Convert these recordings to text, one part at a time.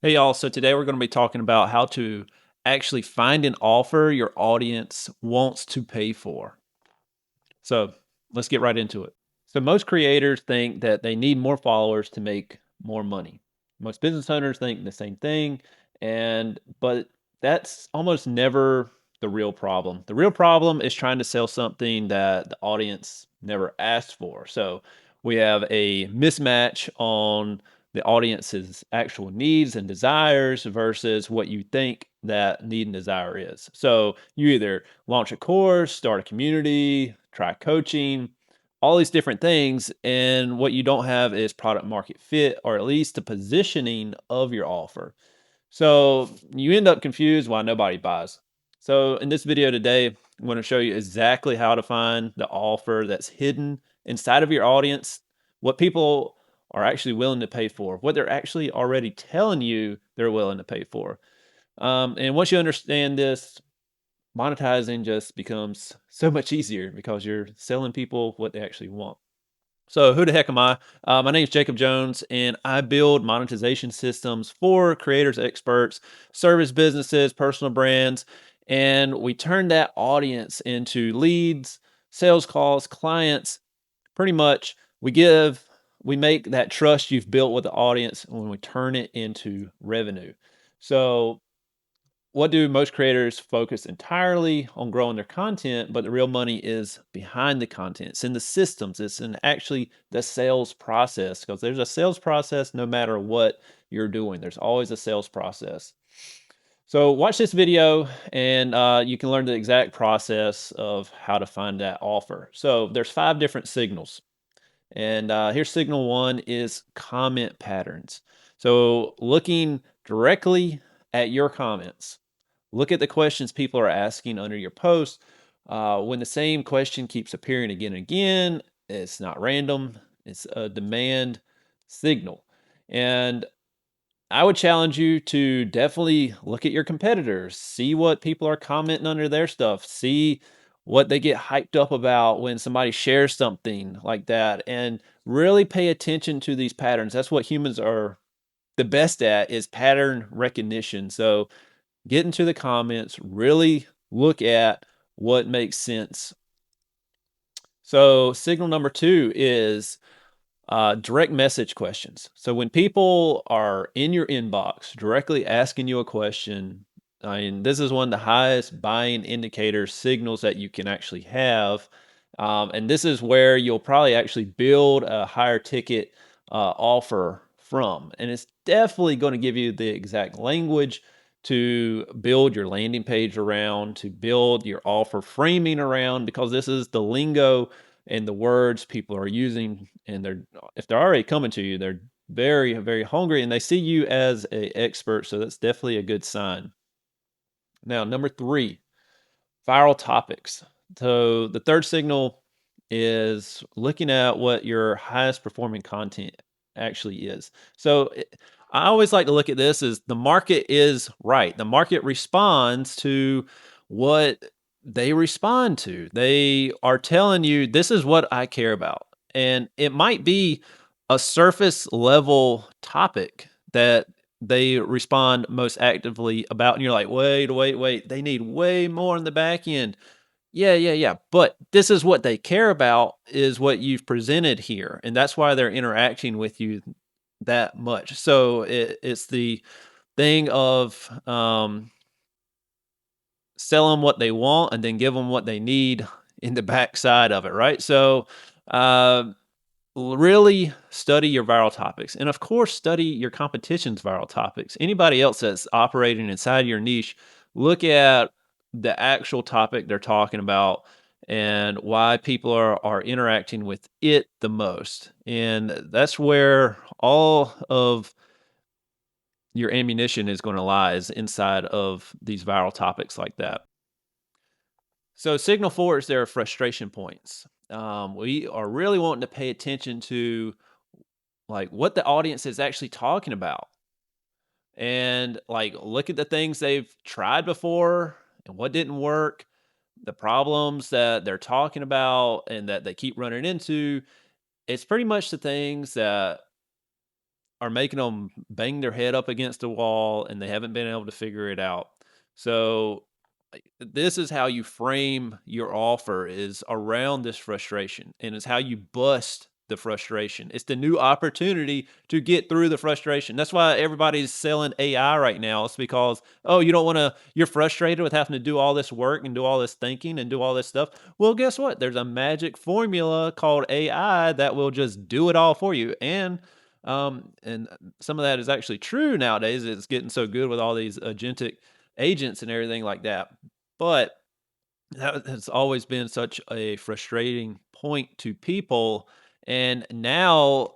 Hey y'all, so today we're going to be talking about how to actually find an offer your audience wants to pay for. So let's get right into it. So most creators think that they need more followers to make more money. Most business owners think the same thing, but that's almost never the real problem. The real problem is trying to sell something that the audience never asked for. So we have a mismatch on the audience's actual needs and desires versus what you think that need and desire is. So you either launch a course, start a community, try coaching, all these different things. And what you don't have is product market fit, or at least the positioning of your offer. So you end up confused why nobody buys. So in this video today, I'm going to show you exactly how to find the offer that's hidden inside of your audience, what people are actually willing to pay for, what they're actually already telling you they're willing to pay for. And once you understand this, monetizing just becomes so much easier because you're selling people what they actually want. So, who the heck am I? My name is Jacob Jones, and I build monetization systems for creators, experts, service businesses, personal brands, and we turn that audience into leads, sales calls, clients. Pretty much, we make that trust you've built with the audience when we turn it into revenue. So, what do most creators focus entirely on growing their content, but the real money is behind the content. It's in the systems, it's in actually the sales process, because there's a sales process no matter what you're doing. There's always a sales process. So watch this video and you can learn the exact process of how to find that offer. So there's 5 different signals. And here's signal 1 is comment patterns. So looking directly at your comments. Look at the questions people are asking under your post. When the same question keeps appearing again and again, it's not random, it's a demand signal. And I would challenge you to definitely look at your competitors, see what people are commenting under their stuff, see what they get hyped up about when somebody shares something like that, and really pay attention to these patterns. That's what humans are the best at, is pattern recognition. So get into the comments, really look at what makes sense. So signal number 2 is direct message questions. So when people are in your inbox directly asking you a question, I mean, this is one of the highest buying indicator signals that you can actually have. And this is where you'll probably actually build a higher ticket offer from. And it's definitely going to give you the exact language to build your landing page around, to build your offer framing around, because this is the lingo and the words people are using. And if they're already coming to you, they're very, very hungry and they see you as an expert. So that's definitely a good sign. Now, number 3, viral topics. So the third signal is looking at what your highest performing content actually is. So I always like to look at this as the market is right. The market responds to what they respond to. They are telling you, this is what I care about. And it might be a surface level topic that they respond most actively about. And you're like, wait, they need way more in the back end. Yeah. But this is what they care about, is what you've presented here. And that's why they're interacting with you that much. So it's the thing of sell them what they want and then give them what they need in the backside of it, right? So uh, really study your viral topics. And of course, study your competition's viral topics. Anybody else that's operating inside your niche, look at the actual topic they're talking about and why people are interacting with it the most. And that's where all of your ammunition is going to lie, is inside of these viral topics like that. So signal 4 is their frustration points. We are really wanting to pay attention to like what the audience is actually talking about, and like look at the things they've tried before and what didn't work, the problems that they're talking about and that they keep running into. It's pretty much the things that are making them bang their head up against a wall and they haven't been able to figure it out. So this is how you frame your offer is around this frustration, and it's how you bust the frustration. It's the new opportunity to get through the frustration. That's why everybody's selling AI right now. It's because, oh, you don't want to, you're frustrated with having to do all this work and do all this thinking and do all this stuff. Well, guess what? There's a magic formula called AI that will just do it all for you. And some of that is actually true nowadays. It's getting so good with all these agentic agents and everything like that. But that has always been such a frustrating point to people. And now,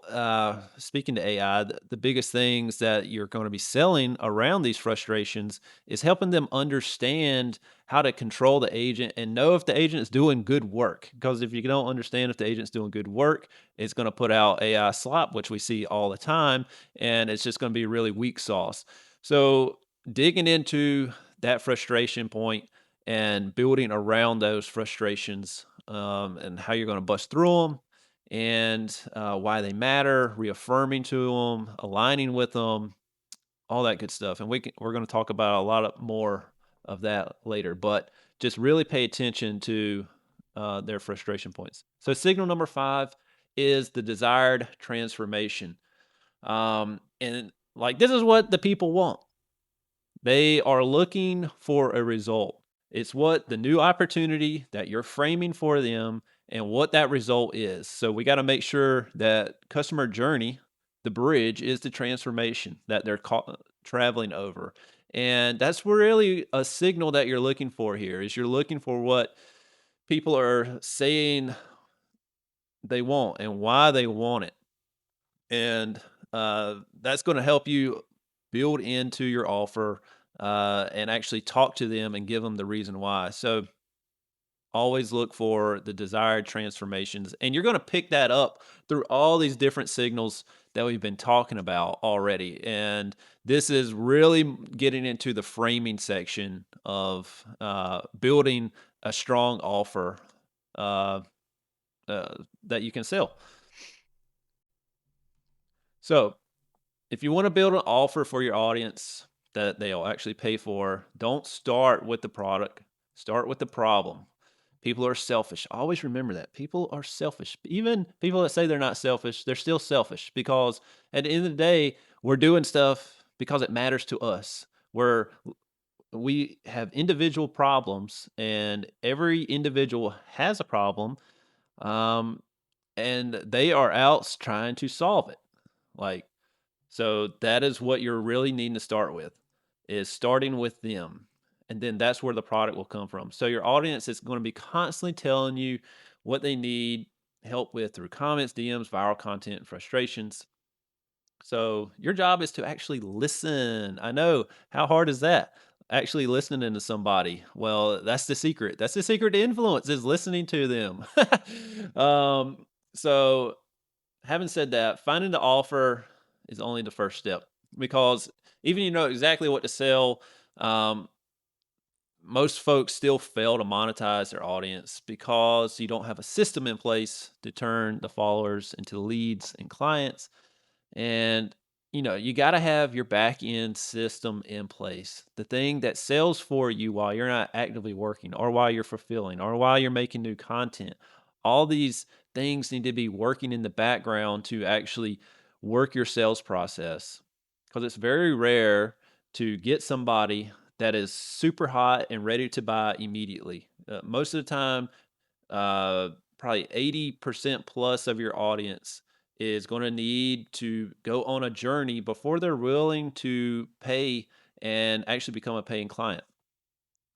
speaking to AI, the biggest things that you're going to be selling around these frustrations is helping them understand how to control the agent and know if the agent is doing good work. Because if you don't understand if the agent's doing good work, it's going to put out AI slop, which we see all the time, and it's just going to be really weak sauce. So, digging into that frustration point and building around those frustrations, and how you're going to bust through them, and why they matter, reaffirming to them, aligning with them, all that good stuff. And we're going to talk about a lot more of that later, but just really pay attention to their frustration points. So signal number 5 is the desired transformation. And like, this is what the people want. They are looking for a result. It's what the new opportunity that you're framing for them and what that result is. So we got to make sure that customer journey, the bridge, is the transformation that they're traveling over. And that's really a signal that you're looking for here is you're looking for what people are saying they want and why they want it. And that's going to help you build into your offer, and actually talk to them and give them the reason why. So always look for the desired transformations, and you're going to pick that up through all these different signals that we've been talking about already. And this is really getting into the framing section of building a strong offer uh, that you can sell. So if you want to build an offer for your audience that they'll actually pay for, don't start with the product, start with the problem. People are selfish. Always remember that. People are selfish. Even people that say they're not selfish, they're still selfish because at the end of the day, we're doing stuff because it matters to us. We have individual problems, and every individual has a problem, um, and they are out trying to solve it. Like, so that is what you're really needing to start with, is starting with them. And then that's where the product will come from. So your audience is going to be constantly telling you what they need help with through comments, DMs, viral content, and frustrations. So your job is to actually listen. I know, how hard is that? Actually listening to somebody. Well, that's the secret. That's the secret to influence, is listening to them. um, so having said that, finding the offer is only the first step, because even you know exactly what to sell, um, most folks still fail to monetize their audience because you don't have a system in place to turn the followers into leads and clients. And you got to have your back end system in place, the thing that sells for you while you're not actively working, or while you're fulfilling, or while you're making new content. All these things need to be working in the background to actually work your sales process, because it's very rare to get somebody that is super hot and ready to buy immediately. Most of the time, uh, probably 80% plus of your audience is going to need to go on a journey before they're willing to pay and actually become a paying client.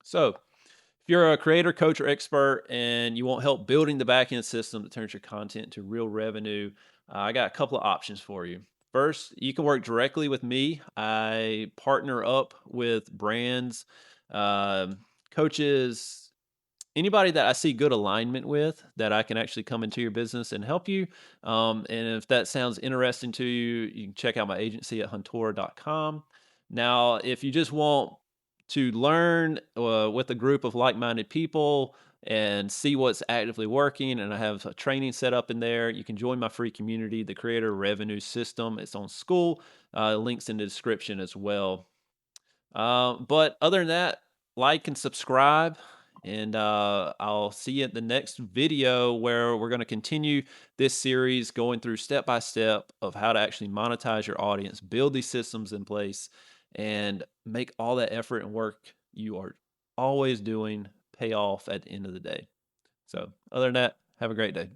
So, if you're a creator, coach, or expert and you want help building the backend system that turns your content into real revenue, I got a couple of options for you. First, you can work directly with me. I partner up with brands, um, coaches, anybody that I see good alignment with, that I can actually come into your business and help you. And if that sounds interesting to you, you can check out my agency at huntora.com. Now, if you just want to learn with a group of like minded people, and see what's actively working. And I have a training set up in there. You can join my free community, the Creator Revenue System. It's on School. Links in the description as well. But other than that, like and subscribe. And I'll see you at the next video where we're going to continue this series going through step by step of how to actually monetize your audience, build these systems in place, and make all that effort and work you are always doing pay off at the end of the day. So, other than that, have a great day.